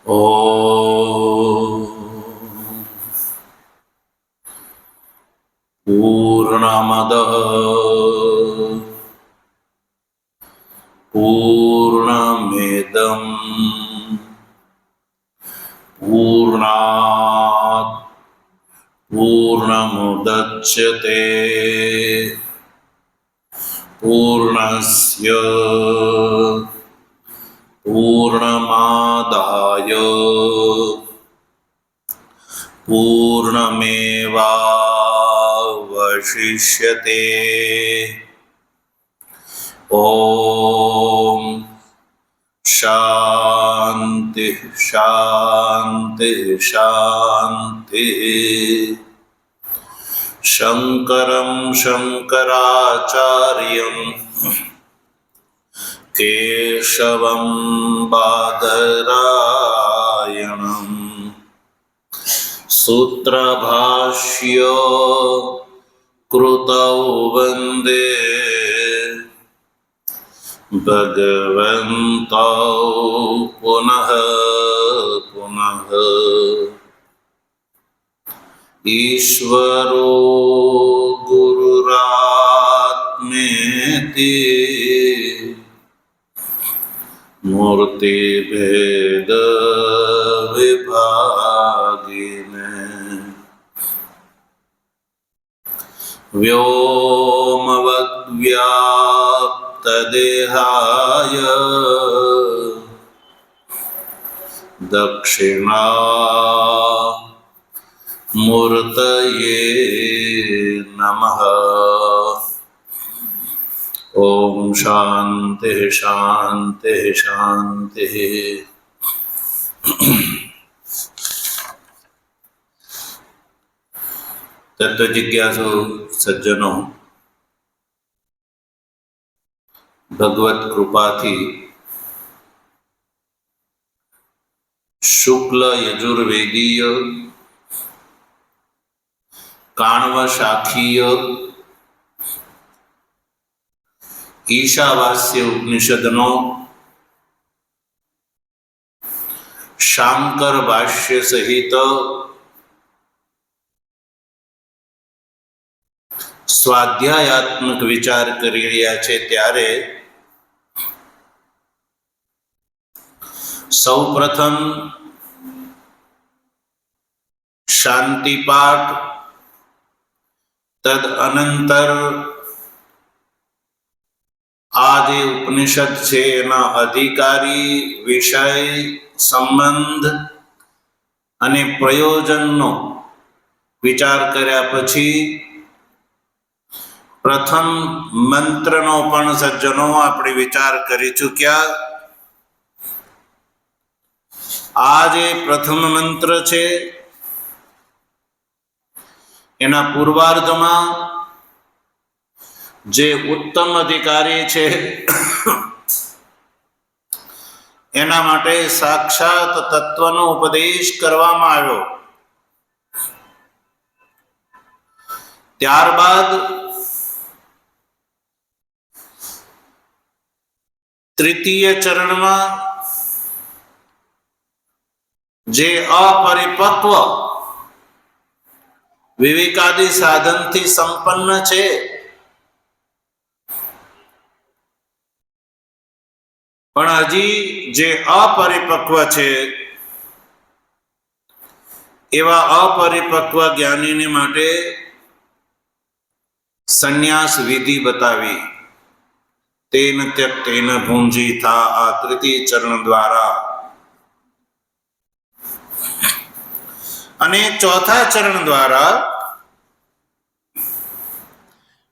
ॐ पूर्णमदः पूर्णमिदं पूर्णात् पूर्णमुदच्यते पूर्णस्य पूर्णमादाय पूर्णमेवावशिष्यते। ॐ शान्ति शान्ति शान्ति। शङ्करं शङ्कराचार्यं केशवं बादरायणं सूत्रभाष्य कृतौ वन्दे भगवन्तौ पुनः पुनः। ईश्वरो गुरुरात्मेति मूर्तिभेद विभागिने व्योमवद्व्याप्तदेहाय दक्षिणामूर्तये नमः। ओम शांति शांति शांति। तत्व जिज्ञासु सज्जनों, भगवत कृपा थी शुक्ल यजुर्वेदीय काण्व शाखीय ईशावास्य उपनिषदनो शांकर भाष्य सहित स्वाध्यायात्मक विचार करी રહ્યા છે ત્યારે સૌપ્રથમ શાંતિ પાઠ, તદ અનંતર આ જે ઉપનિષદ છે એના અધિકારી, વિષય, સંબંધ અને પ્રયોજનનો વિચાર કર્યા પછી પ્રથમ મંત્રનો પણ સજ્જનો આપણે વિચાર કરી ચૂક્યા. આ જે પ્રથમ મંત્ર છે એના પૂર્વાર્ધમાં જે ઉત્તમ અધિકારી છે એના માટે સાક્ષાત તત્વનો ઉપદેશ કરવામાં આવ્યો. ત્યારબાદ તૃતીય ચરણમાં જે અપરિપક્વ વિવેકાદી સાધનથી સંપન્ન છે પણ હજી જે અપરિપક્વ છે એવા અપરિપક્વ જ્ઞાનીને માટે સંન્યાસ વિધિ બતાવી. તેન ત્યક્તેન ભુંજીથા આ તૃતીય ચરણ દ્વારા. અને ચોથા ચરણ દ્વારા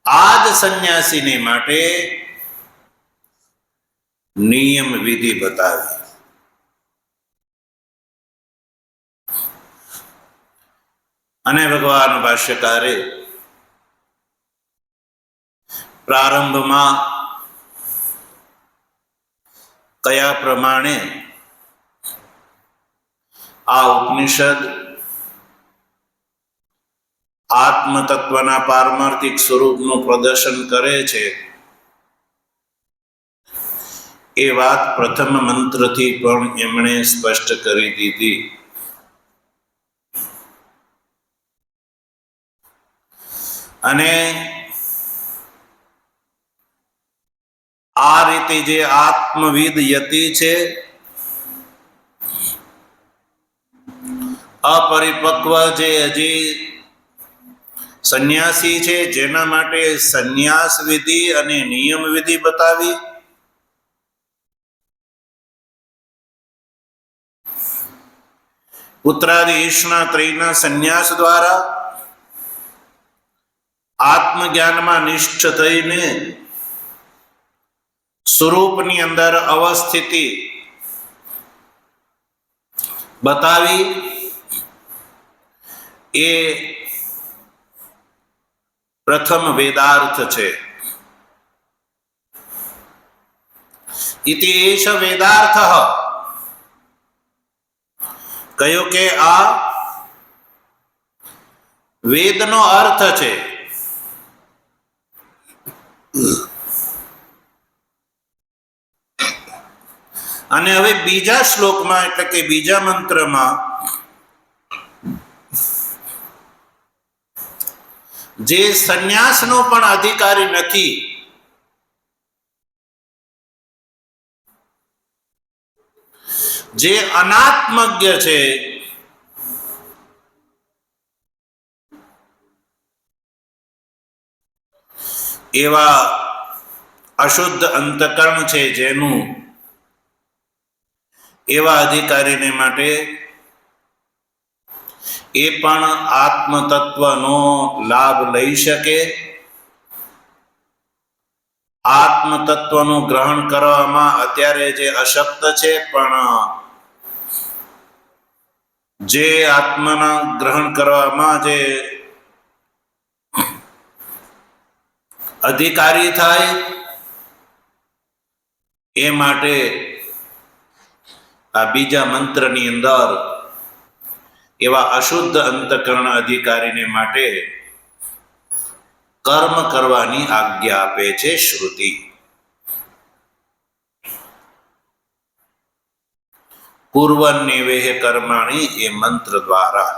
આ જ સંન્યાસીને માટે નિયમ વિધિ બતાવી. અને ભગવાન ભાષ્યકારે પ્રારંભમાં કયા પ્રમાણે આ ઉપનિષદ આત્મતત્વના પારમાર્થિક સ્વરૂપનું પ્રદર્શન કરે છે એ વાત પ્રથમ મંત્રથી પણ એમણે સ્પષ્ટ કરી દીધી. અને આ રીતે જે આત્મવિદ યતિ છે, અપરિપક્વ જે હજી સંન્યાસી છે, જેના માટે સંન્યાસ વિધિ અને નિયમ વિધિ બતાવી. પુત્રાદિ ઈષ્ણા ત્રયના સંન્યાસ દ્વારા આત્મજ્ઞાનમાં નિષ્ઠ થઈને સ્વરૂપની અંદર અવસ્થિતિ બતાવી. એ પ્રથમ વેદાર્થ છે. ઇતિ એષ વેદાર્થ, કહ્યું કે આ વેદનો અર્થ છે. અને હવે બીજા શ્લોકમાં એટલે કે બીજા મંત્રમાં જે સંન્યાસનો પણ અધિકારી નથી, જે અનાત્મજ્ઞ છે, એવા અશુદ્ધ અંતકરણ છે જેનું, એવા અધિકારીને માટે એ પણ આત્મતત્વનો લાભ લઈ શકે. આત્મતત્વનું ગ્રહણ કરવામાં અત્યારે જે અશક્ત છે, પણ જે આત્માના ગ્રહણ કરવામાં જે અધિકારી થાય, એ માટે આ બીજા મંત્રની અંદર એવા અશુદ્ધ અંતકરણ અધિકારીને માટે કર્મ કરવાની આજ્ઞા આપે છે શ્રુતિ. પૂર્વન્યવેહ કર્માણી, એ મંત્ર દ્વારા.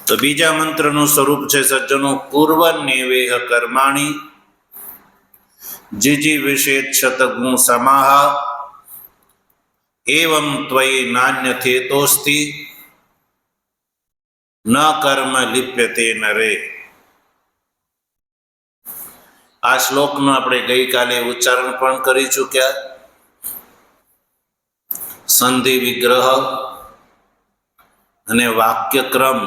તો બીજા મંત્રનું સ્વરૂપ છે સજ્જનો, પૂર્વન્યવેહ કર્માણી જીજી વિષેદ શતગુણ સમાહ એવં ત્વયી નાન્યથેતોસ્તિ ન કર્મ લિપ્યતે નરે. આ શ્લોકનું આપણે ગઈકાલે ઉચ્ચારણ પણ કરી ચૂક્યા. સંધિ વિગ્રહ અને વાક્યક્રમ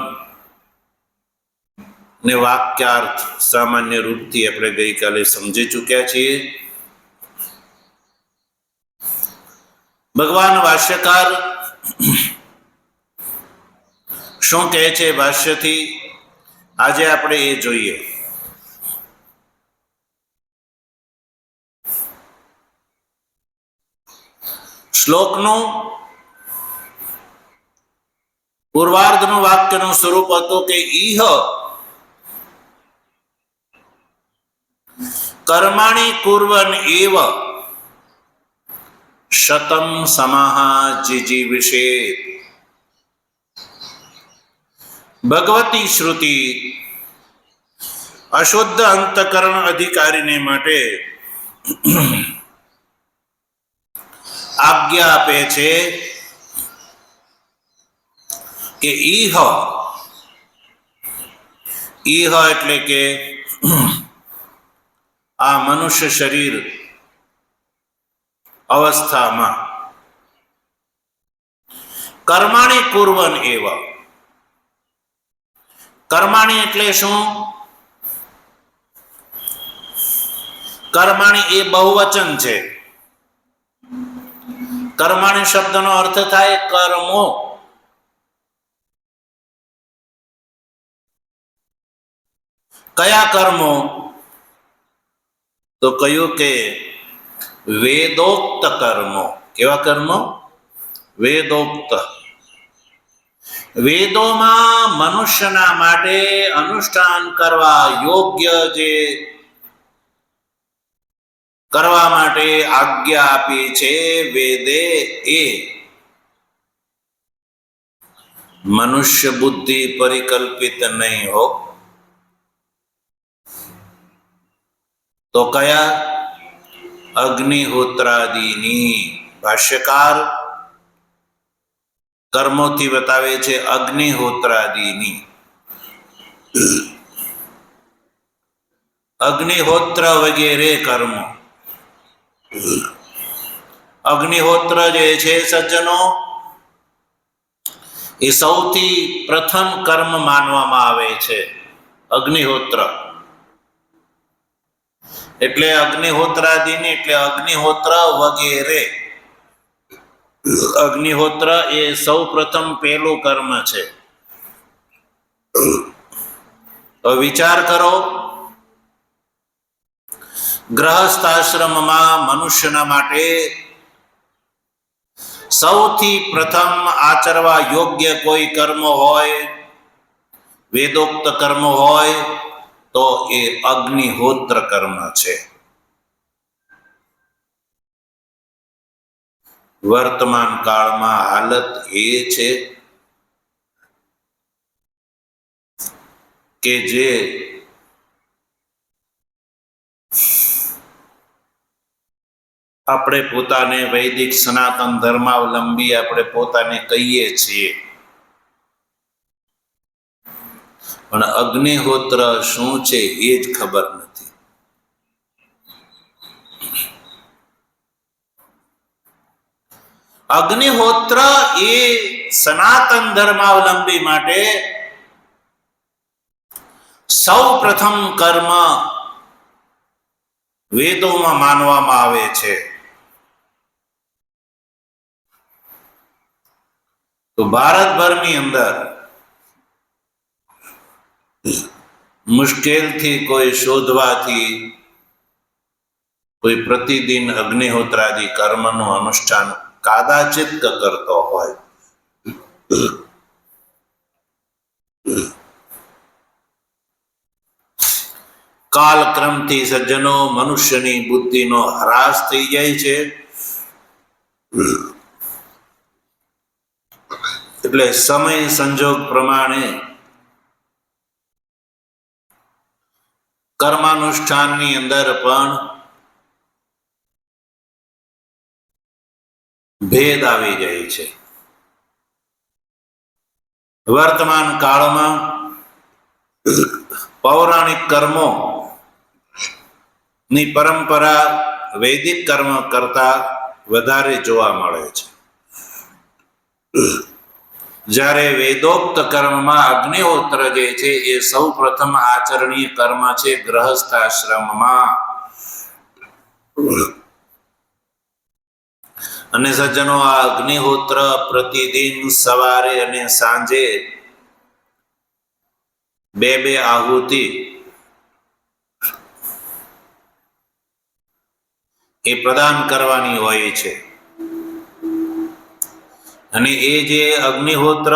ને વાક્યાર્થ સામાન્ય રૂપથી આપણે ગઈકાલે સમજી ચૂક્યા છીએ. ભગવાન ભાષ્યકાર શું કહે છે ભાષ્યથી, આજે આપણે એ જોઈએ. શ્લોકનું પૂર્વાર્ધનું વાક્યનું સ્વરૂપ હતું કે ઈહ કર્માણી કુર્વન એવ શતમ સમાહ જીજીવિષેત. ભગવતી શ્રુતિ અશુદ્ધ અંતકરણ અધિકારીને માટે આજ્ઞા આપે છે કે ઈહ, ઈહ એટલે કે આ મનુષ્ય શરીર અવસ્થામાં કર્માણી કુર્વન એવ. કર્માણી એટલે શું? કર્માણી એ બહુવચન છે. કર્માણી શબ્દનો અર્થ થાય કર્મો. કયા કર્મો? તો કહ્યું કે વેદોક્ત કર્મો. કેવા કર્મો? વેદોક્ત. વેદોમાં મનુષ્યના માટે અનુષ્ઠાન કરવા યોગ્ય જે કરવા માટે આજ્ઞા આપી છે વેદે, એ મનુષ્ય બુદ્ધિ પરિકલ્પિત નહીં હો. તો કયા? અગ્નિહોત્રાદિની. ભાષ્યકાર કર્મોથી બતાવે છે અગ્નિહોત્રાદિની. અગ્નિહોત્ર વગેરે કર્મો. અગ્નિહોત્ર જે છે સજ્જનો, એ સૌથી પ્રથમ કર્મ માનવામાં આવે છે. અગ્નિહોત્ર એટલે અગ્નિહોત્રાદિની એટલે અગ્નિહોત્ર વગેરે. અગ્નિહોત્ર એ સૌ પ્રથમ પહેલું કર્મ છે. તો વિચાર કરો, ગ્રહસ્થાશ્રમમાં મનુષ્યના માટે સૌથી પ્રથમ આચરવા યોગ્ય કોઈ કર્મ હોય, વેદોક્ત કર્મ હોય, તો એ અગ્નિહોત્ર કર્મ છે. વર્તમાન કાળમાં હાલત એ છે કે જે આપણે પોતાને વૈદિક સનાતન ધર્માવલંબી આપણે પોતાને કહીએ છીએ, પણ અગ્નિહોત્ર શું છે એ જ ખબર નથી. અગ્નિહોત્ર એ સનાતન ધર્માવલંબી માટે સૌ પ્રથમ કર્મ વેદોમાં માનવામાં આવે છે. તો ભારતભરની અંદર મુશ્કેલથી કોઈ શોધવાથી કોઈ પ્રતિદિન અગ્નિહોત્રાદિ કર્મનું અનુષ્ઠાન કાદાચિત કરતો હોય. કાલક્રમથી સજ્જનો મનુષ્યની બુદ્ધિનો હ્રાસ થઈ જાય છે. એટલે સમય સંજોગ પ્રમાણે કર્માનુષ્ઠાનની અંદર પણ ભેદ આવી જાય છે. વર્તમાન કાળમાં પૌરાણિક કર્મો ની પરંપરા વૈદિક કર્મ કરતા વધારે જોવા મળે છે. જ્યારે વેદોક્ત કર્મમાં અગ્નિહોત્ર જે છે એ સૌ પ્રથમ આચરણીય કર્મ છે ગ્રહસ્થાશ્રમમાં. અને સજ્જનો, આ અગ્નિહોત્ર પ્રતિદિન સવારે અને સાંજે બે આહુતિ એ પ્રદાન કરવાની હોય છે. અને એ જે અગ્નિહોત્ર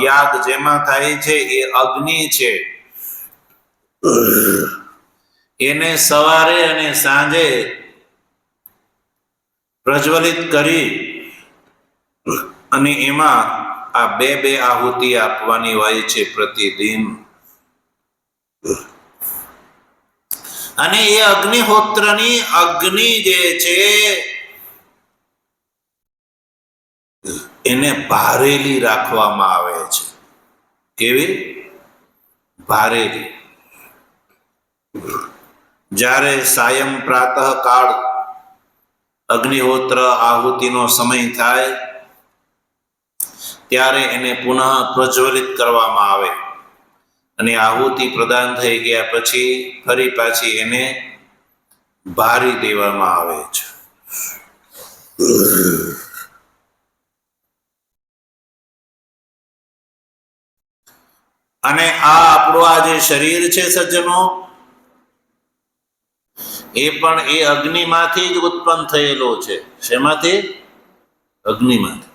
યાગ જેમાં થાય છે એ અગ્નિ છે, એને સવારે અને સાંજે પ્રજ્વલિત કરી અને એમાં આ બે આહુતિ આપવાની હોય છે પ્રતિદિન. અને એ અગ્નિહોત્રની અગ્નિ જે છે એને ભારેલી રાખવામાં આવે છે. કેવી? ભારેલી. જ્યારે સાયં પ્રાતઃ કાળ અગ્નિહોત્ર આહુતિનો સમય થાય ત્યારે એને પુનઃ પ્રજ્વલિત કરવામાં આવે અને આહુતિ પ્રદાન થઈ ગયા પછી ફરી પાછી એને બારી દેવામાં આવે છે. અને આ આપણું આ જે શરીર છે સજ્જનો, એ પણ એ અગ્નિમાંથી જ ઉત્પન્ન થયેલો છે. શેમાંથી? અગ્નિમાંથી.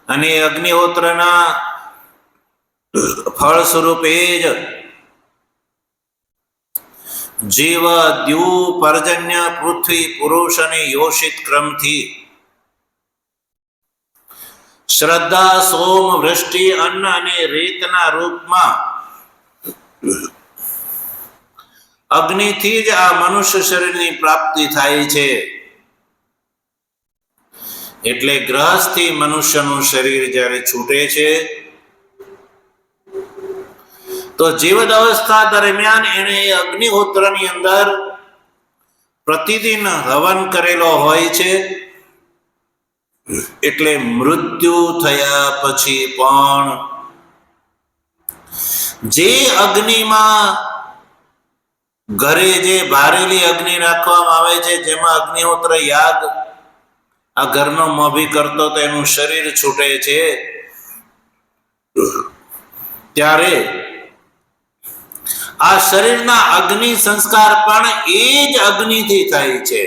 અને અગ્નિહોત્રના ફળ સ્વરૂપે જ જીવ દ્યુ પર્જન્ય પૃથ્વી પુરુષ અને યોષિત ક્રમથી શ્રદ્ધા સોમ વૃષ્ટિ અન્ન અને રેતના રૂપમાં અગ્નિથી જ આ મનુષ્ય શરીરની પ્રાપ્તિ થાય છે. એટલે ગ્રહથી મનુષ્યનું શરીર જ્યારે છૂટે છે તો જીવત અવસ્થા દરમિયાન એને અગ્નિહોત્રની અંદર પ્રતિદિન હવન કરેલો હોય છે. એટલે મૃત્યુ થયા પછી પણ જે અગ્નિમાં ઘરે જે બારેલી અગ્નિ રાખવામાં આવે છે, જેમાં અગ્નિહોત્ર યાગ આ ઘરનો મોભી કરતો તો એનું શરીર છૂટે છે, ત્યારે આ શરીરના અગ્નિ સંસ્કાર પણ એ જ અગ્નિથી થાય છે.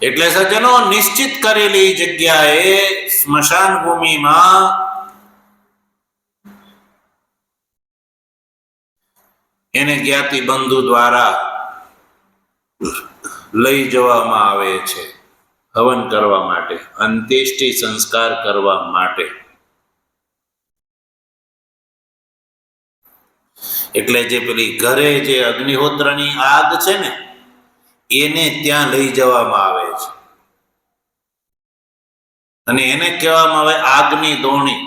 એટલે સજ્જનો, નિશ્ચિત કરેલી જગ્યાએ સ્મશાન ભૂમિમાં એને જ્ઞાતિ બંધુ દ્વારા લઈ જવામાં આવે છે હવન કરવા માટે, અંત્યેષ્ટિ સંસ્કાર કરવા માટે. એટલે જે પેલી ઘરે જે અગ્નિહોત્રની આગ છે ને, એને ત્યાં લઈ જવામાં આવે છે અને એને કહેવામાં આવે આગની દોણી.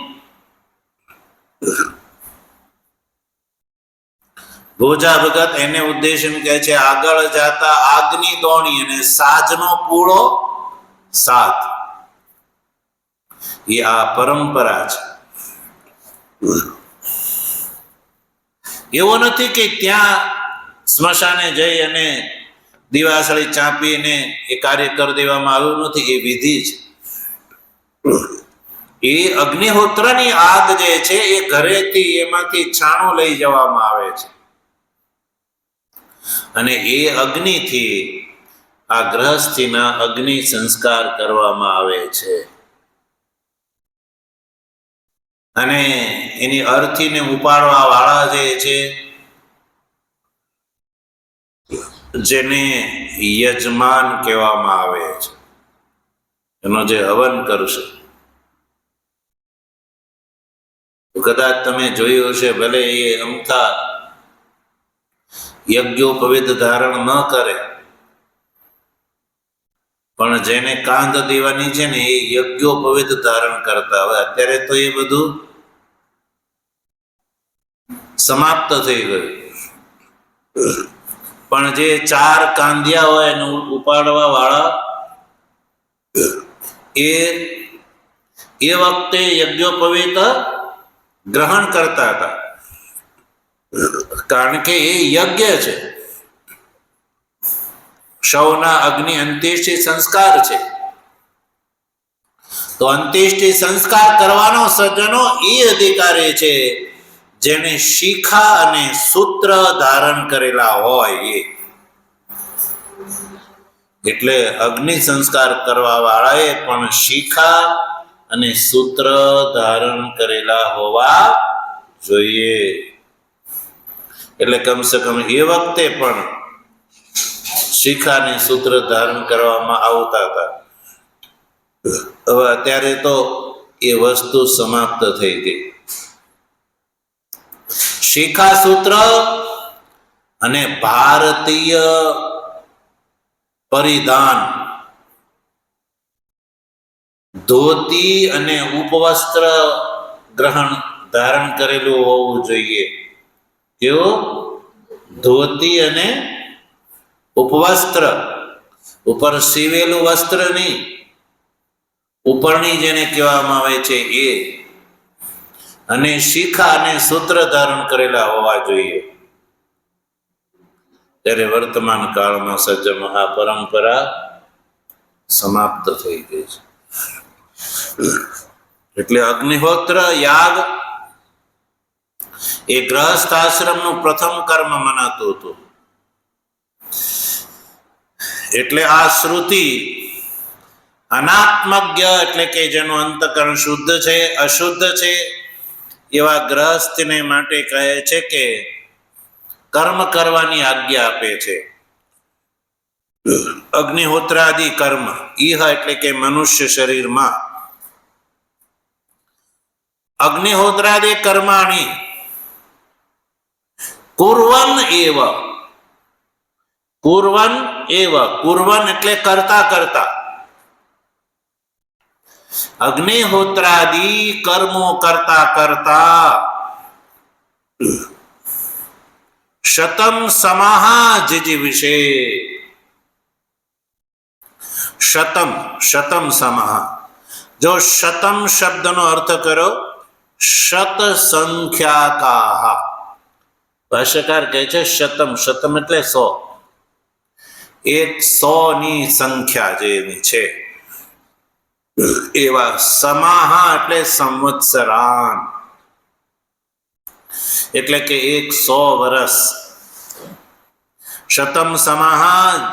ભોજા ભગત એને ઉદ્દેશ કહે છે આગળ જાતા આગની દોણી અને સાજનો પૂળો સાથ. એ આ પરંપરા છે. એવો નથી કે ત્યાં સ્મશાને જઈ અને દિવાસળી ચાંપીને એ કાર્ય કરી દેવામાં આવ્યું નથી. એ વિધિ છે. એ અગ્નિહોત્રની આગ જે છે એ ઘરેથી એમાંથી છાણું લઈ જવામાં આવે છે અને એ અગ્નિથી આ ગ્રહસ્થીના અગ્નિ સંસ્કાર કરવામાં આવે છે. અને એની અર્થીને ઉપાડવા વાળા જે છે, જેને યજમાન કહેવામાં આવે છે, એનો જે હવન કરશે, કદાચ તમે જોયું હશે, ભલે એ અમથા યજ્ઞોપવિત ધારણ ન કરે, પણ જેને કાંધ દેવાની છે ને એ યજ્ઞોપવિત ધારણ કરતા. હવે અત્યારે તો એ બધું સમાપ્ત થઈ ગયું. પણ જે 4 કાંધિયા હોય એને ઉપાડવા વાળા એ વખતે યજ્ઞોપવિત ગ્રહણ કરતા હતા, કારણ કે એ યજ્ઞ છે. સૌના અગ્નિ અંત્યેષ્ટિ સંસ્કાર છે. તો અંત્યેષ્ટિ સંસ્કાર કરવાનો સજ્જનો એ અધિકારી છે જેને શિખા અને સૂત્ર ધારણ કરેલા હોય. એટલે અગ્નિ સંસ્કાર કરવા વાળાએ પણ શિખા અને સૂત્ર ધારણ કરેલા હોવા જોઈએ. એટલે કમસે કમ એ વખતે પણ શિખા અને સૂત્ર ધારણ કરવામાં આવતા હતા. હવે અત્યારે તો એ વસ્તુ સમાપ્ત થઈ ગઈ. શિખા સૂત્ર અને ભારતીય પરિધાન, ધોતી અને ઉપવસ્ત્ર ગ્રહણ ધારણ કરેલું હોવું જોઈએ. કેવું? ધોતી અને ઉપવસ્ત્ર. ઉપર સીવેલું વસ્ત્ર નહીં, ઉપરની જેને કહેવામાં આવે છે એ. અને શિખા અને સૂત્ર ધારણ કરેલા હોવા જોઈએ. ત્યારે વર્તમાન કાળમાં સજ્જન આ પરંપરા સમાપ્ત થઈ ગઈ છે. એટલે અગ્નિહોત્ર યાગ એ ગ્રહસ્થ આશ્રમનું પ્રથમ કર્મ મનાતું હતું. એટલે આ શ્રુતિ અનાત્મજ્ઞ એટલે કે જેનું અંતકરણ શુદ્ધ છે, અશુદ્ધ છે, એવા ગ્રહસ્થને માટે કહે છે કે કર્મ કરવાની આજ્ઞા આપે છે. અગ્નિહોત્રાદિ કર્મ, ઈહ એટલે કે મનુષ્ય શરીરમાં અગ્નિહોત્રાદિ કર્માણી કુર્વન એવ, કુર્વન એવ, કુર્વન એટલે કરતા કરતા, અગ્નિહોત્રાદિ કર્મો કરતા કરતા શતમ સમાહ જીજીવિષે, શતમ, શતમ સમાહ. જો શતમ શબ્દનો અર્થ કરો શત સંખ્યાકાહ, ભાષ્યકાર કહે છે શતમ, શતમ એટલે 100, 100 ની સંખ્યા જેની છે એવા સમાહ એટલે સંવત્સરાન, એટલે કે 100 વર્ષ. શતમ સમાહ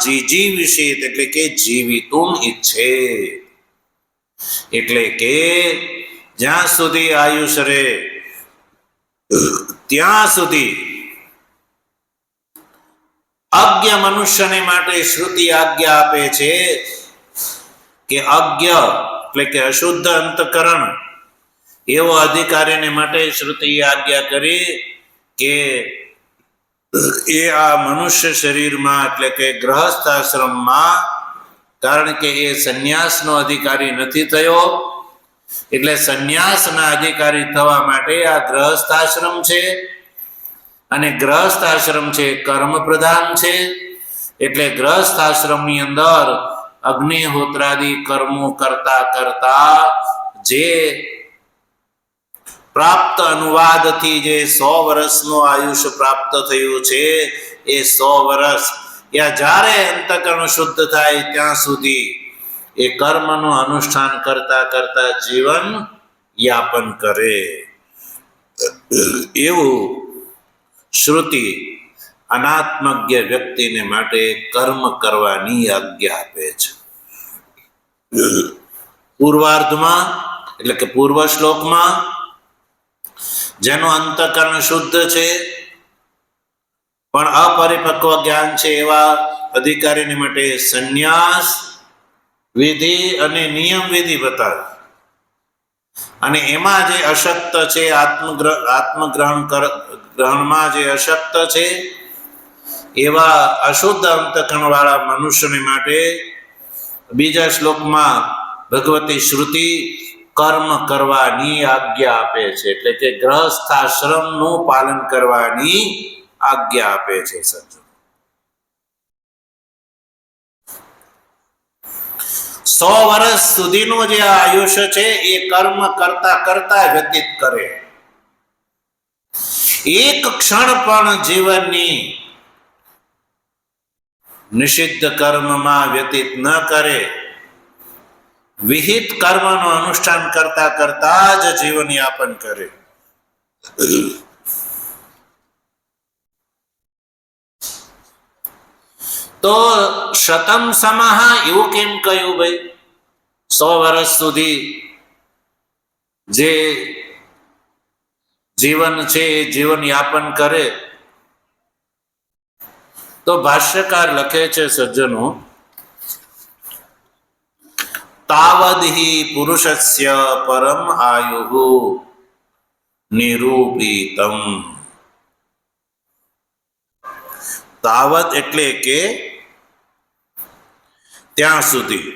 જીજીવિષેત એટલે કે જીવિતુમ ઈચ્છે, એટલે કે જ્યાં સુધી આયુષ રહે ત્યાં સુધી અજ્ઞ મનુષ્યને માટે શ્રુતિ આજ્ઞા આપે છે કે અજ્ઞ એટલે કે અશુદ્ધ અંતકરણ એવો અધિકારીને માટે શ્રુતિ આજ્ઞા કરી કે એ આ મનુષ્ય શરીરમાં એટલે કે ગ્રહસ્થ આશ્રમમાં, કારણ કે એ સંન્યાસનો અધિકારી નથી થયો, એટલે સંન્યાસના અધિકારી થવા માટે આ ગ્રહસ્થ આશ્રમ છે, અને ગ્રહસ્થ આશ્રમ છે કર્મ પ્રધાન છે, એટલે ગ્રહસ્થ આશ્રમની અંદર અગ્નિહોત્રાદિ કર્મો કરતા કરતા જે પ્રાપ્ત અનુવાદથી જે 100 વર્ષનું આયુષ્ય પ્રાપ્ત થયું છે, એ 100 વર્ષ યા જ્યારે અંતકરણ શુદ્ધ થાય ત્યાં સુધી એ કર્મનું અનુષ્ઠાન કરતા કરતા જીવન યાપન કરે. એવું શ્રુતિ અનાત્મજ્ઞ વ્યક્તિને માટે કર્મ કરવાની આજ્ઞા આપે છે. પૂર્વાર્ધમાં એટલે કે પૂર્વ શ્લોકમાં જેનું અંતકરણ શુદ્ધ છે પણ અપરિપક્વ જ્ઞાન છે એવા અધિકારીને માટે સંન્યાસ વિધિ અને નિયમ વિધિ બતાવે, અને એમાં જે અશક્ત છે આત્મગ્રહણમાં જે અશક્ત છે એવા અશુદ્ધ અંતકરણ વાળા મનુષ્યને માટે બીજા શ્લોકમાં ભગવતી શ્રુતિ કર્મ કરવાની આજ્ઞા આપે છે, એટલે કે ગ્રહસ્થાશ્રમનું પાલન કરવાની આજ્ઞા આપે છે. સજ્જનો, 100 વર્ષ સુધીનું જે આયુષ્ય છે એ કર્મ કરતા કરતા વ્યતીત કરે. એક ક્ષણ પણ જીવનની નિષિદ્ધ કર્મમાં વ્યતીત ન કરે, વિહિત કર્મનું અનુષ્ઠાન કરતા કરતા જ જીવન યાપન કરે. તો શતમ સમાહ એવું કેમ કહ્યું ભાઈ? 100 વર્ષ સુધી જે જીવન છે એ જીવન યાપન કરે. તો ભાષ્યકાર લખે છે સજ્જનો, તાવદહિ પુરુષસ્ય પરમ આયુઃ નિરૂપિતમ. તાવત એટલે કે ત્યાં સુધી,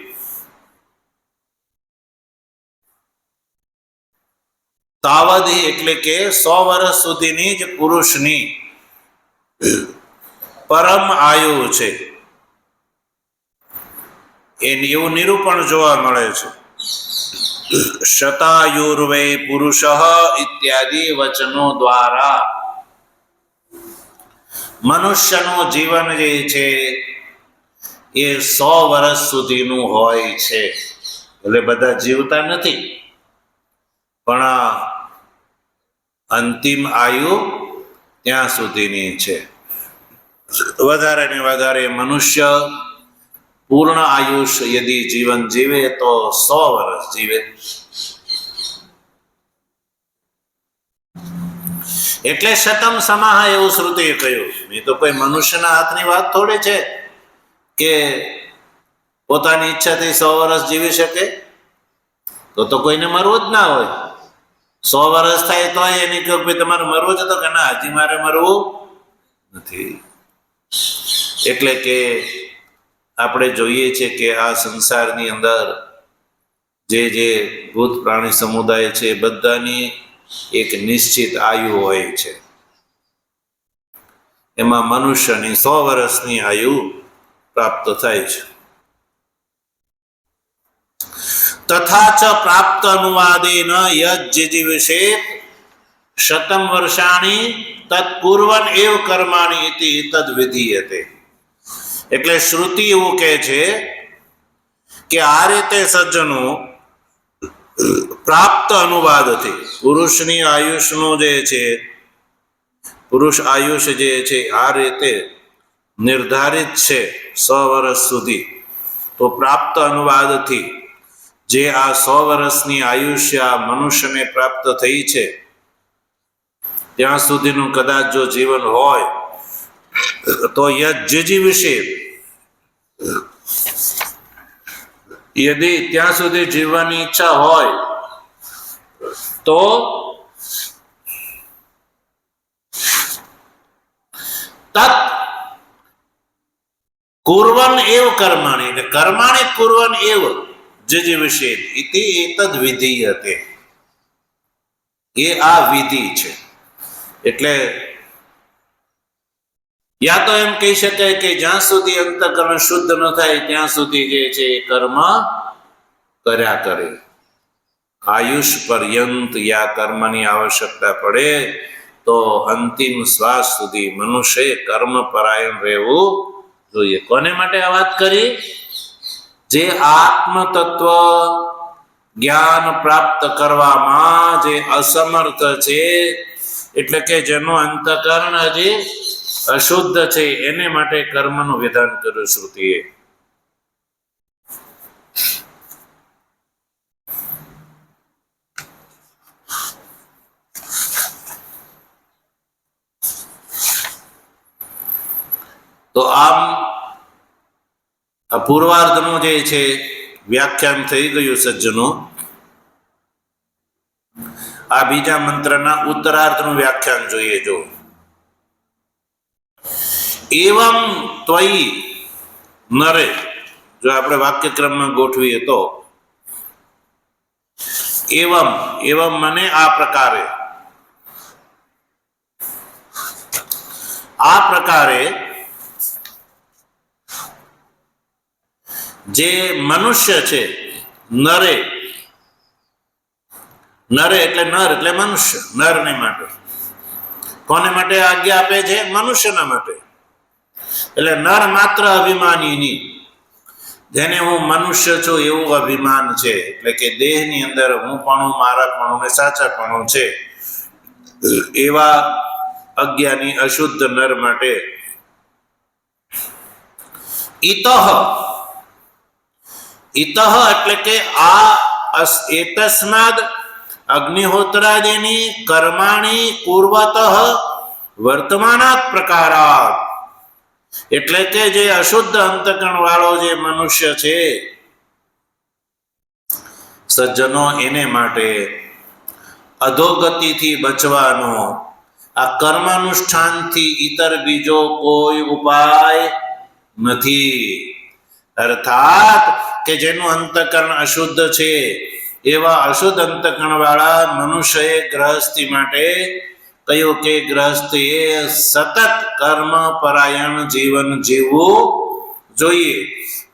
તાવદહિ એટલે કે 100 વર્ષ સુધીની જ પુરુષની પરમ આયુ છે એવું નિરૂપણ જોવા મળે છે. શતાયુર્વૈ પુરુષ ઇત્યાદિ વચનો દ્વારા મનુષ્યનું જીવન જે છે એ 100 વર્ષ સુધીનું હોય છે. એટલે બધા જીવતા નથી, પણ અંતિમ આયુ ત્યાં સુધીની છે. વધારે ને વધારે મનુષ્ય પૂર્ણ આયુષ યદિ જીવન જીવે તો 100 વર્ષ જીવે. એટલે શતમ સમાહ એવું શ્રુતિએ કહ્યું. એ તો કોઈ મનુષ્યના હાથની વાત થોડી છે કે પોતાની ઈચ્છાથી 100 વર્ષ જીવી શકે. તો કોઈને મરવું જ ના હોય. 100 વર્ષ થાય તો એની કે ભાઈ તમારે મરવું છે, તો કે ના, હજી મારે મરવું નથી. એટલે કે આપણે જોઈએ છે કે આ સંસારની અંદર જે ભૂત પ્રાણી સમુદાય છે, બધાની એક નિશ્ચિત આયુ હોય છે. એમાં મનુષ્યની 100 વર્ષની આયુ પ્રાપ્ત થાય છે. તથા ચ પ્રાપ્ત અનુવાદેન યજ્જીવિષેત શતમ વર્ષાણી તત્પૂર્વન એવ કર્માણી ઇતિ તદ વિધીયતે. એટલે શ્રુતિ એવું કહે છે કે આ રીતે સજ્જનો પ્રાપ્ત અનુવાદથી પુરુષની આયુષનું જે છે, પુરુષ આયુષ જે છે આ રીતે નિર્ધારિત છે 100 વર્ષ સુધી. તો પ્રાપ્ત અનુવાદથી જે આ 100 વર્ષની આયુષ્ય આ મનુષ્યને પ્રાપ્ત થઈ છે, ત્યાં સુધીનું કદાચ જો જીવન હોય તો યજ્જીવિષે, યદિ ત્યાં સુધી જીવવાની ઈચ્છા હોય તો તત કુર્વન એવ કર્માણી, એટલે કર્માણી કુર્વન એવ જજીવિષેત ઇતિ એતદ વિધીયતે. એ આ વિધિ છે. એટલે યા તો એમ કહી શકાય કે જ્યાં સુધી અંતઃકરણ શુદ્ધ ન થાય ત્યાં સુધી જે છે એ કર્મ કર્યા કરે. આયુષ પર્યંત યા કર્મની આવશ્યકતા પડે તો અંતિમ શ્વાસ સુધી મનુષ્ય કર્મ પરાયણ રહેવું જોઈએ. કોને માટે આ વાત કરી? જે આત્મ તત્વ જ્ઞાન પ્રાપ્ત કરવામાં જે અસમર્થ છે, એટલે કે જેનું અંતઃકરણ હજી અશુદ્ધ છે, એને માટે કર્મનું વિધાન કર્યું શ્રુતિએ. તો આમ પૂર્વાર્ધનું જે છે વ્યાખ્યાન થઈ ગયું સજ્જનો. આ બીજા મંત્રના ઉત્તરાર્ધનું વ્યાખ્યાન જોઈએ. જો એવમ ત્વયી નરે, જો આપણે વાક્યક્રમમાં ગોઠવીએ તો એવમ, એવમ મને આ પ્રકારે, આ પ્રકારે જે મનુષ્ય છે, નરે, નરે એટલે નર એટલે મનુષ્ય, નરને માટે. કોને માટે આજ્ઞા આપે છે? મનુષ્યના માટે. એટલે નર માત્ર અભિમાનીની, જેને હું મનુષ્ય છું એવું અભિમાન છે, એટલે કે દેહની અંદર હું પણ, મારાપણું ને સાચાપણું છે, એવા અજ્ઞાની અશુદ્ધ નર માટે ઇતઃ, ઇતઃ એટલે કે આ એતસ્માદ અગ્નિહોત્રાદિની કર્માણી પૂર્વતઃ વર્તમાનાત પ્રકારાત. એટલે કે જે અશુદ્ધ અંતકરણ વાળો જે મનુષ્ય છે સજ્જનો, એને માટે અધોગતિથી બચવાનો આ કર્માનુષ્ઠાનથી ઇતર બીજો કોઈ ઉપાય નથી. અર્થાત કે જેનું અંતકરણ અશુદ્ધ છે એવા અશુદ્ધ અંતકરણ વાળા મનુષ્યએ ગ્રહસ્થી માટે કહ્યું કે ગ્રહસ્થીએ સતત કર્મ પરાયણ જીવન જીવવું જોઈએ.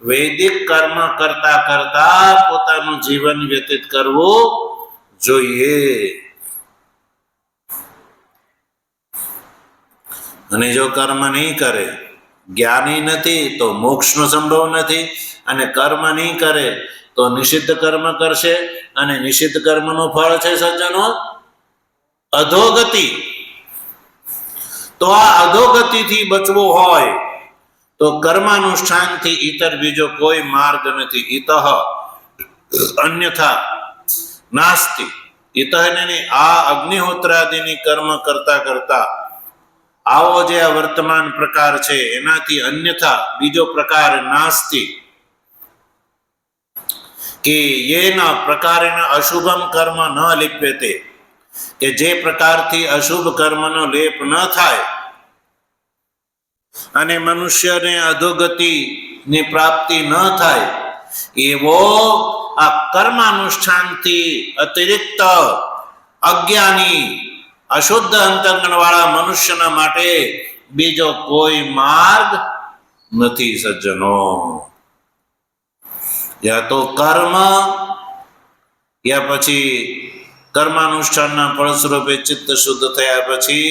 વૈદિક કર્મ કરતા કરતા પોતાનું જીવન વ્યતીત કરવું જોઈએ. અને જો કર્મ નહીં કરે, જ્ઞાની નથી તો મોક્ષનો સંભવ નથી, અને કર્મ નહીં કરે તો નિષિદ્ધ કર્મ કરશે, અને નિષિદ્ધ કર્મનું ફળ છે સજ્જનો અધોગતિ. તો આ અધોગતિથી બચવું હોય તો કર્માનુષ્ઠાનથી ઇતર બીજો કોઈ માર્ગ નથી. ઇતઃ અન્યથા નાસ્તિ, એ તો નહીં, આ અગ્નિહોત્રાદિની કર્મ કરતા કરતા આવો જે આ વર્તમાન પ્રકાર છે એનાથી અન્યથા બીજો પ્રકાર નાસ્તિ, કે એના પ્રકારેણ અશુભમ કર્મ ન લિપ્યતે, કે જે પ્રકારથી અશુભ કર્મનો લેપ ન થાય અને મનુષ્યને અધોગતિની પ્રાપ્તિ ન થાય, એવો આ કર્માનુષ્ઠાનથી અતિરિક્ત અજ્ઞાની અશુદ્ધ અંતઃકરણ વાળા મનુષ્યના માટે બીજો કોઈ માર્ગ નથી સજ્જનો. યા તો કર્મ, યા પછી કર્માનુષ્ઠાનના ફળસ્વરૂપે ચિત્ત શુદ્ધ થયા પછી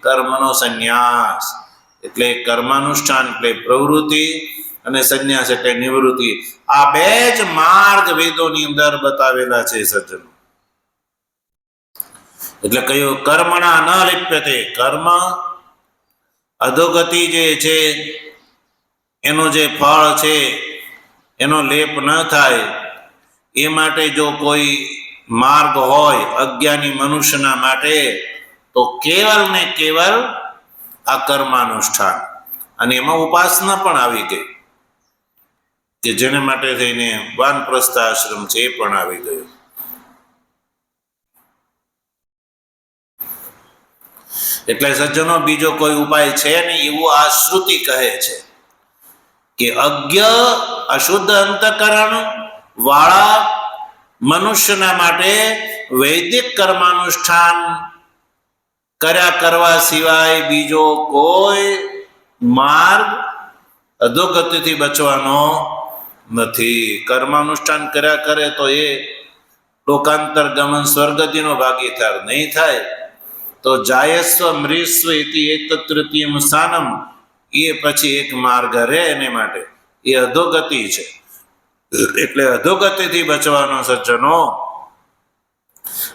કર્મનો સંન્યાસ. એટલે કર્માનુષ્ઠાન એટલે પ્રવૃત્તિ અને સંન્યાસ એટલે નિવૃત્તિ. આ બે જ માર્ગ વેદોની અંદર બતાવેલા છે સજ્જનો. એટલે કયું કર્મણા ન લિપ્યતે, કર્મ અધોગતિ જે છે એનો જે ફળ છે એનો લેપ ન થાય એ માટે જો કોઈ માર્ગ હોય અજ્ઞાની મનુષ્યના માટે, તો કેવલ ને કેવલ આ કર્માનુષ્ઠાન, અને એમાં ઉપાસના પણ આવી ગઈ, કે જેને માટે થઈને વાનપ્રસ્થ આશ્રમ છે એ પણ આવી ગયો. એટલે સજ્જનો બીજો કોઈ ઉપાય છે નહીં એવું આ શ્રુતિ કહે છે કે અજ્ઞ અશુદ્ધ અંતઃકરણ વાળા મનુષ્યના માટે વૈદિક કર્માનુષ્ઠાન કર્યા કરવા સિવાય બીજો કોઈ માર્ગ અધોગતિથી બચવાનો નથી. કર્માનુષ્ઠાન કર્યા કરે તો એ લોકાંતર ગમન સ્વર્ગતિનો ભાગીદાર નહીં થાય. તો જાયસ્વ મૃસ્વ ઇતિ એતત્તૃતીયમ સ્થાનમ, એ પછી એક માર્ગ રહે એને માટે, એ અધોગતિ છે. એટલે અધોગતિથી બચવાનો સજ્જનો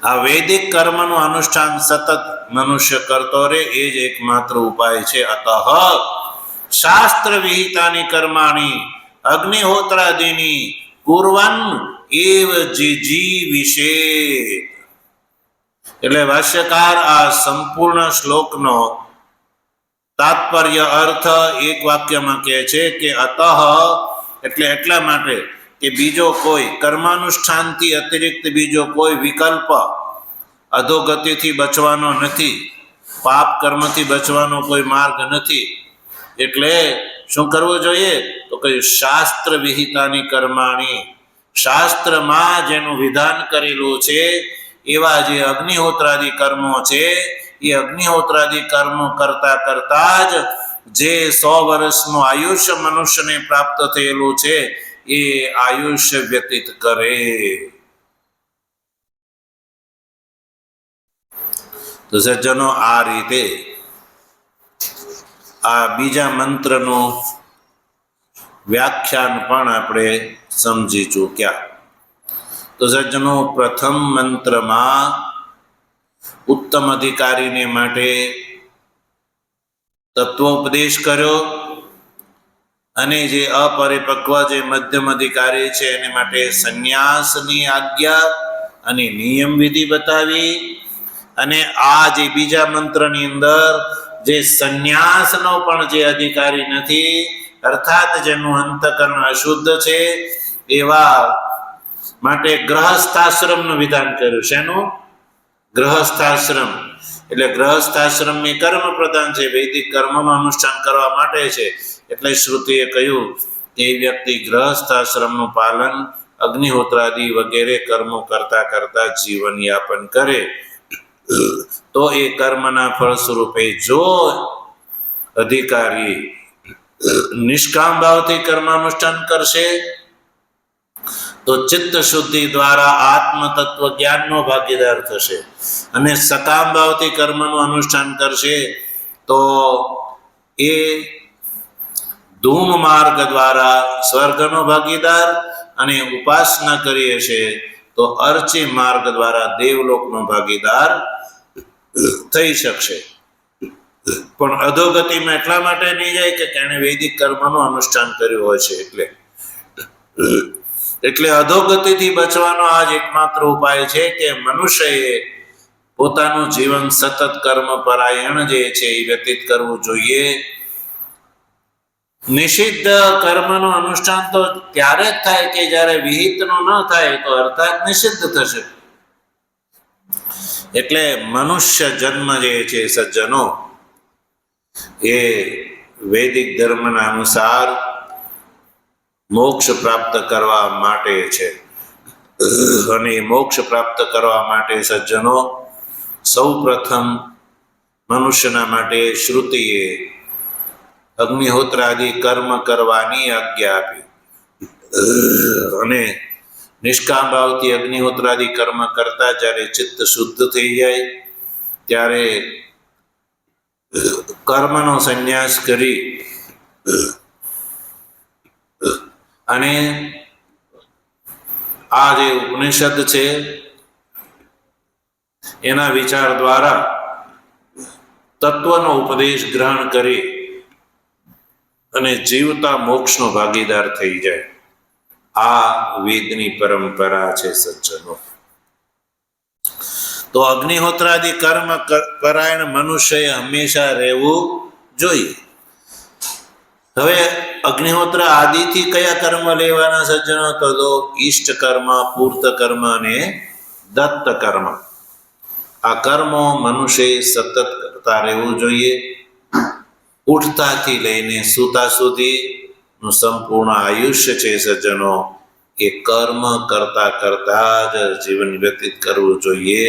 આ વૈદિક કર્મનું અનુષ્ઠાન સતત મનુષ્ય કરતો રહે એ જ એકમાત્ર ઉપાય છે. અતઃ શાસ્ત્ર વિહિતાની કર્માણી અગ્નિહોત્રાદિની કુર્વન એવ જીજીવિષે. એટલે ભાષ્યકાર આ સંપૂર્ણ શ્લોકનો તાત્પર્ય અર્થ એક વાક્યમાં કહે છે કે અતઃ એટલે એટલા માટે કે બીજો કોઈ કર્માનુષ્ઠાનથી અતિરિક્ત બીજો કોઈ વિકલ્પ અધોગતિથી બચવાનો નથી, પાપ કર્મથી બચવાનો કોઈ માર્ગ નથી. એટલે શું કરવું જોઈએ? તો કયું શાસ્ત્ર વિહિતાની કર્માણી, શાસ્ત્રમાં જેનું વિધાન કરેલું છે એવા જે અગ્નિહોત્રાદિ કર્મો છે એ અગ્નિહોત્રાદિ કર્મો કરતા કરતા જ જે 100 વર્ષનું આયુષ્ય મનુષ્યને પ્રાપ્ત થયેલું છે એ આયુષ્ય વ્યતીત કરે. તો સજ્જનો આ રીતે આ બીજા મંત્રનું વ્યાખ્યાન પણ આપણે સમજી ચૂક્યા. તો સજ્જનો પ્રથમ મંત્રમાં ઉત્તમ અધિકારીને માટે તત્વોપદેશ કર્યો, અને જે અપરિપક્વ જે મધ્યમ અધિકારી છે એને માટે સંન્યાસની આજ્ઞા અને નિયમ વિધિ બતાવી. અને આ જે બીજા મંત્રની અંદર જે સંન્યાસનો પણ જે અધિકારી નથી, અર્થાત જેનું અંતઃકરણ અશુદ્ધ છે, એવા માટે ગ્રહસ્થાશ્રમનું વિધાન કર્યું. શેનું? ગ્રહસ્થાશ્રમ. એટલે ગ્રહસ્થાશ્રમની કર્મ પ્રધાન છે, વૈદિક કર્મનું અનુષ્ઠાન કરવા માટે છે. એટલે શ્રુતિએ કહ્યું કે એ વ્યક્તિ ગ્રહસ્થાશ્રમનું પાલન, અગ્નિહોત્રાદિ વગેરે કર્મો કરતા કરતા જીવન યાપન કરે તો એ કર્મના ફળ સ્વરૂપે જો અધિકારી નિષ્કામ ભાવથી કર્માનુષ્ઠાન કરશે તો ચિત્ત શુદ્ધિ દ્વારા આત્મ તત્વ જ્ઞાનનો ભાગીદાર થશે, અને સકામ ભાવથી કર્મનું અનુષ્ઠાન કરશે તો એ ધૂમ માર્ગ દ્વારા સ્વર્ગનો ભાગીદાર, અને ઉપાસના કરી હશે તો અર્ચી માર્ગ દ્વારા દેવલોકનો ભાગીદાર થઈ શકશે. પણ અધોગતિમાં એટલા માટે નહીં જાય કે તેણે વૈદિક કર્મનું અનુષ્ઠાન કર્યું હોય છે. એટલે એટલે અધોગતિથી બચવાનો આ જ એકમાત્ર ઉપાય છે કે મનુષ્યએ પોતાનું જીવન સતત કર્મ પરાયણ જે છે એ વ્યતીત કરવું જોઈએ. નિષિદ્ધ કર્મનું અનુષ્ઠાન તો ત્યારે જ થાય કે જ્યારે વિહિતનું ન થાય તો અર્થાત નિષિદ્ધ થશે. એટલે મનુષ્ય જન્મ જે છે સજ્જનો એ વૈદિક ધર્મના અનુસાર મોક્ષ પ્રાપ્ત કરવા માટે છે. અને મોક્ષ પ્રાપ્ત કરવા માટે સજ્જનો સૌ પ્રથમ મનુષ્યના માટે શ્રુતિએ અગ્નિહોત્રાદિ કર્મ કરવાની આજ્ઞા આપી અને નિષ્કામ ભાવથી અગ્નિહોત્રાદિ કર્મ કરતા જ્યારે ચિત્ત શુદ્ધ થઈ જાય ત્યારે કર્મનો સંન્યાસ કરી અને આ જે ઉપનિષદ છે એના વિચાર દ્વારા તત્વનો ઉપદેશ ગ્રહણ કરી અને જીવતા મોક્ષનો ભાગીદાર થઈ જાય. આ વેદની પરંપરા છે સજ્જનો. તો અગ્નિહોત્રાદિ કર્મ પરાયણ મનુષ્યએ હંમેશા રહેવું જોઈએ. હવે અગ્નિહોત્ર આદિથી કયા કર્મ લેવાના સજ્જનો? તો ઈષ્ટ કર્મ, પૂર્ત કર્મ અને દત્ત કર્મ. આ કર્મો મનુષ્યએ સતત કરતા રહેવું જોઈએ. ઉઠતાથી લઈને સૂતા સુધીનું સંપૂર્ણ આયુષ્ય છે સજ્જનો એ કર્મ કરતા કરતા જ જીવન વ્યતીત કરવું જોઈએ.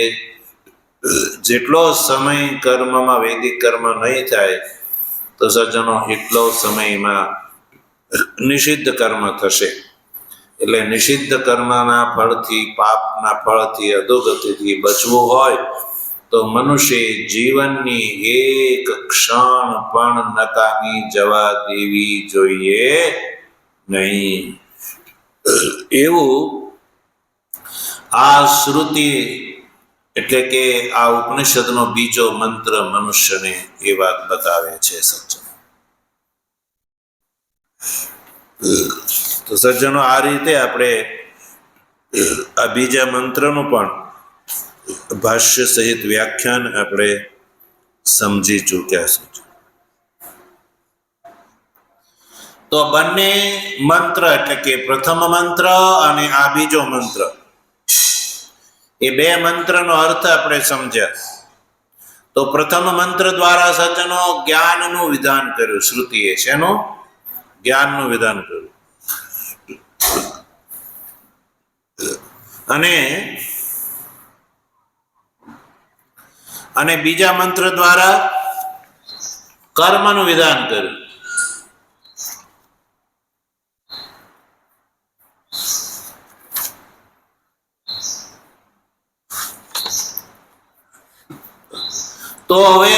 જેટલો સમય કર્મમાં વૈદિક કર્મ નહીં થાય તો સજ્જનો એટલો સમયમાં નિષિદ્ધ કર્મ થશે. એટલે નિષિદ્ધ કર્મના ફળથી, પાપના ફળથી, અધોગતિથી બચવું હોય તો મનુષ્ય જીવનની એક ક્ષણ પણ નકામી જવા દેવી જોઈએ નહીં. એવું આ શ્રુતિ એટલે કે આ ઉપનિષદનો બીજો મંત્ર મનુષ્યને એ વાત બતાવે છે સજ્જનો. તો સજ્જનો આ રીતે આપણે આ બીજા મંત્રનું પણ ભાષ્ય સહિત વ્યાખ્યાન આપણે સમજી ચૂક્યા છે. તો બંને મંત્ર એટલે કે પ્રથમ મંત્ર અને આ બીજો મંત્ર એ બે મંત્રનો અર્થ આપણે સમજ્યા. તો પ્રથમ મંત્ર દ્વારા સજ્જનો જ્ઞાનનું વિધાન કર્યું શ્રુતિએ. શેનું? જ્ઞાનનું વિધાન કર્યું. અને બીજા મંત્ર દ્વારા કર્મનું વિધાન કર્યું. તો હવે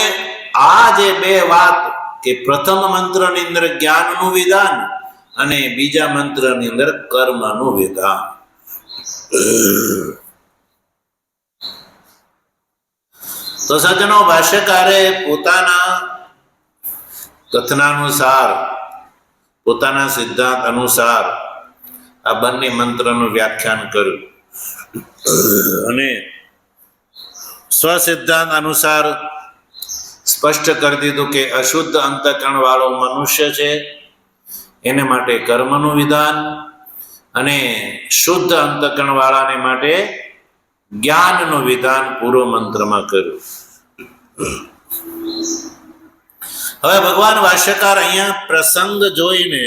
આ જે બે વાત કે પ્રથમ મંત્રની અંદર જ્ઞાનનું વિધાન અને બીજા મંત્રની અંદર કર્મનું વિધાન. તો સજ્જનો ભાષ્યકારે પોતાના કથનાનુસાર, પોતાના સિદ્ધાંત અનુસાર આ બંને મંત્રનું વ્યાખ્યાન કર્યું અને સ્વસિદ્ધાંત અનુસાર સ્પષ્ટ કરી દીધું કે અશુદ્ધ અંતઃકરણ વાળો મનુષ્ય છે એને માટે કર્મનું વિધાન અને શુદ્ધ અંતઃકરણ વાળાને માટે જ્ઞાનનું વિધાન પૂર્વ મંત્રમાં કર્યું. હવે ભગવાન ભાષ્યકાર અહીંયા પ્રસંગ જોઈને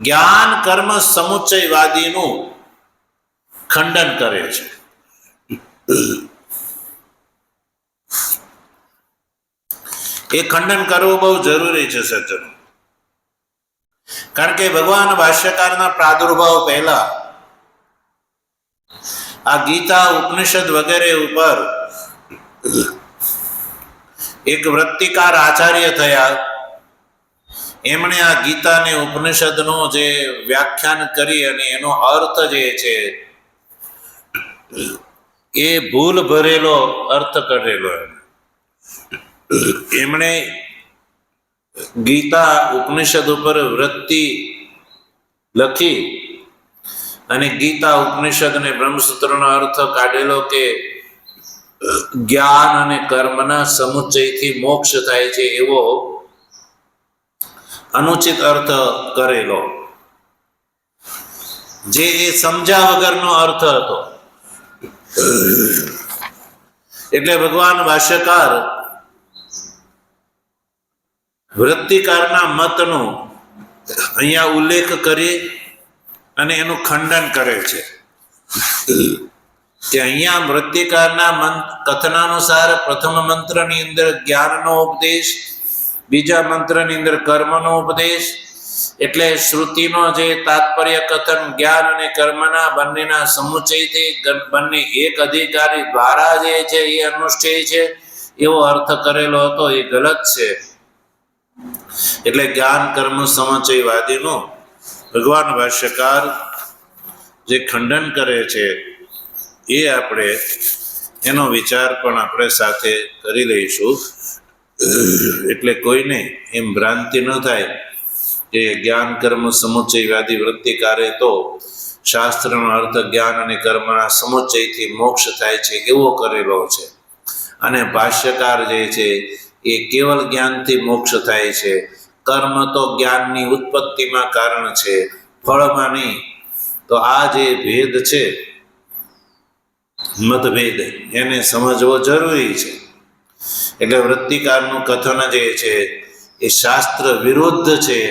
જ્ઞાન કર્મ સમુચ્ચયવાદીનું ખંડન કરે છે. એ ખંડન કરવું બહુ જરૂરી છે સજ્જનો. કારણ કે ભગવાન ભાષ્યકારના પ્રાદુર્ભાવ પહેલા આ ગીતા, ઉપનિષદ વગેરે ઉપર એક વૃત્તિકાર આચાર્ય થયા. એમણે આ ગીતાને ઉપનિષદનો જે વ્યાખ્યાન કરી અને એનો અર્થ જે છે એ ભૂલ ભરેલો અર્થ કરેલો. એમણે ગીતા ઉપનિષદ ઉપર વૃત્તિ લખી અને ગીતા ઉપનિષદ અને બ્રહ્મસૂત્રનો અર્થ કાઢેલો કે જ્ઞાન અને કર્મના સમુચ્ચયથી મોક્ષ થાય છે એવો અનુચિત અર્થ કરેલો, જે એ સમજ્યા વગરનો અર્થ હતો. એટલે ભગવાન ભાષ્યકાર વૃત્તિકારના મતનો અહીંયા ઉલ્લેખ કરી અને એનું ખંડન કરે છે કે અહીંયા વૃત્તિકારના કથનાનુસાર પ્રથમ મંત્રની અંદર જ્ઞાનનો ઉપદેશ, બીજા મંત્રની અંદર કર્મનો ઉપદેશ, એટલે શ્રુતિનો જે તાત્પર્ય કથન જ્ઞાન અને કર્મના બંનેના સમુચ્ચયથી બંને એક અધિકારી દ્વારા જે છે એ અનુષ્ઠેય છે એવો અર્થ કરેલો હતો. એ ગલત છે. એટલે જ્ઞાન કર્મ સમુચ્ચયવાદીનું ભગવાન ભાષ્યકાર જે ખંડન કરે છે એ આપણે એનો વિચાર પણ આપણે સાથે કરી લઈશું. એટલે કોઈને એમ ભ્રાંતિ ન થાય કે જ્ઞાન કર્મ સમુચ્ચયવાદી વૃત્તિકારે તો શાસ્ત્રનો અર્થ જ્ઞાન અને કર્મના સમુચ્ચયથી મોક્ષ થાય છે એવો કરેલો છે, અને ભાષ્યકાર જે છે એ કેવલ જ્ઞાનથી મોક્ષ થાય છે. કર્મ તો જ્ઞાનની ઉત્પત્તિમાં કારણ છે, ફળમાં નહીં. તો આ જે ભેદ છે, મતભેદ, એને સમજવો જરૂરી છે. એટલે વૃત્તિકારનું કથન જે છે એ શાસ્ત્ર વિરુદ્ધ છે.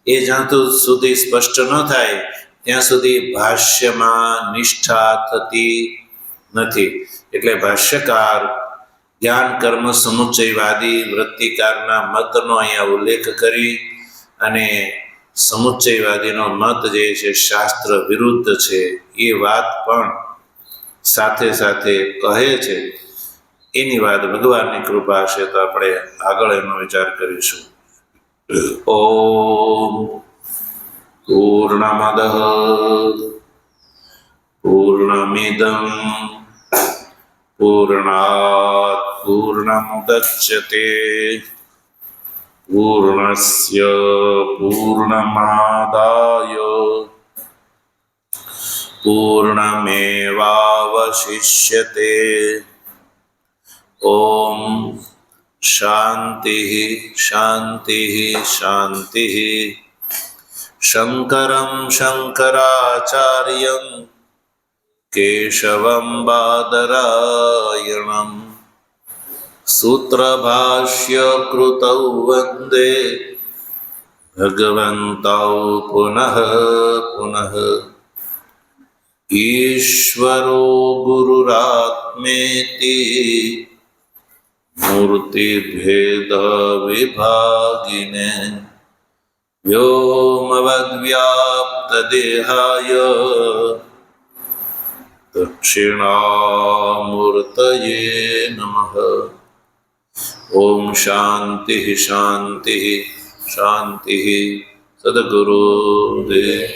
એ જ્યાં સુધી સ્પષ્ટ ન થાય ત્યાં સુધી ભાષ્યમાં નિષ્ઠા થતી નથી. એટલે ભાષ્યકાર જ્ઞાન કર્મ સમુચ્ચયવાદી વૃત્તિકારના મતનો અહીંયા ઉલ્લેખ કરી અને સમુચ્ચયવાદીનો મત જે છે શાસ્ત્ર વિરુદ્ધ છે એ વાત પણ સાથે સાથે કહે છે. એની વાત ભગવાનની કૃપા હશે તો આપણે આગળ એનો વિચાર કરીશું. ઓમ પૂર્ણમદ પૂર્ણમિદં પૂર્ણાત પૂર્ણમુદચ્યતે પૂર્ણસ્ય પૂર્ણમાદાય પૂર્ણમેવાવશિષ્યતે. ઓમ શાંતિ શાંતિ શાંતિ. શંકરં શંકરાચાર્યં કેશવં બાદરાયણં સૂત્રભાષ્ય કૃતૌ વંદે ભગવन्तૌ પુનઃ પુનઃ. ઈશ્વરો ગુરુરાત્મેતિ મૂર્તિભેદ વિભાગિને વ્યોમવદ્વ્યાપ્તદેહાય દક્ષિણામૂર્તયે નમઃ. ઓમ શાંતિ શાંતિ શાંતિ. સદગુરુદેવ